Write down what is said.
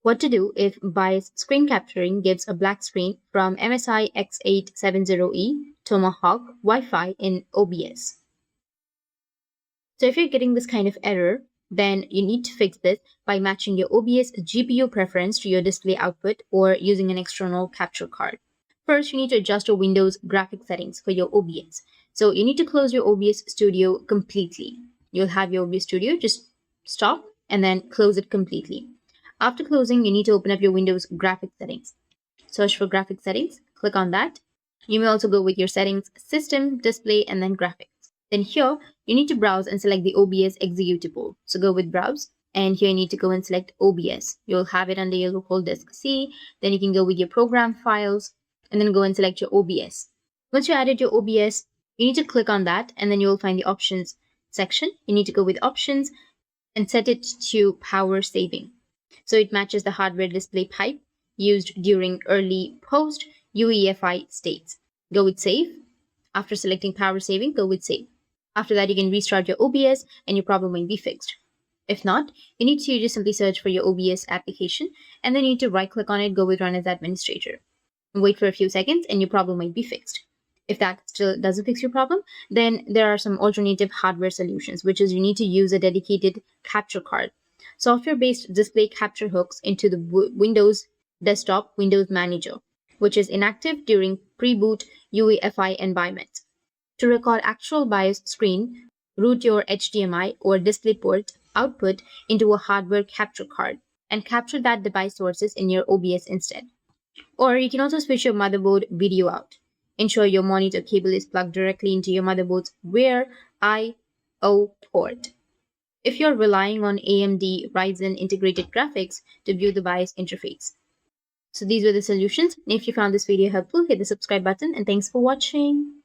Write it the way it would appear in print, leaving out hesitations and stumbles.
What to do if BIOS screen capturing gives a black screen from MSI X870E Tomahawk Wi-Fi in OBS. So if you're getting this kind of error, then you need to fix this by matching your OBS GPU preference to your display output or using an external capture card. First, you need to adjust your Windows graphic settings for your OBS. So you need to close your OBS Studio completely. You'll have your OBS Studio, just stop and then close it completely. After closing, you need to open up your Windows graphic settings. Search for graphic settings, click on that. You may also go with your settings, system, display, and then graphics. Then here, you need to browse and select the OBS executable. So go with browse, and here you need to go and select OBS. You'll have it under your local disk C. Then you can go with your program files, and then go and select your OBS. Once you added your OBS, you need to click on that, and then you'll find the options section. You need to go with options and set it to power saving. So it matches the hardware display pipe used during early post UEFI states. Go with save. After selecting power saving, go with save. After that, you can restart your OBS and your problem might be fixed. If not, you need to just simply search for your OBS application and then you need to right click on it, go with run as administrator. Wait for a few seconds and your problem might be fixed. If that still doesn't fix your problem, then there are some alternative hardware solutions, which is you need to use a dedicated capture card. Software-based display capture hooks into the Windows desktop Windows Manager, which is inactive during pre-boot UEFI environment. To record actual BIOS screen, route your HDMI or DisplayPort output into a hardware capture card and capture that device sources in your OBS instead. Or you can also switch your motherboard video out. Ensure your monitor cable is plugged directly into your motherboard's rear I/O port. If you're relying on AMD Ryzen integrated graphics to view the BIOS interface. So these were the solutions. If you found this video helpful, hit the subscribe button and thanks for watching.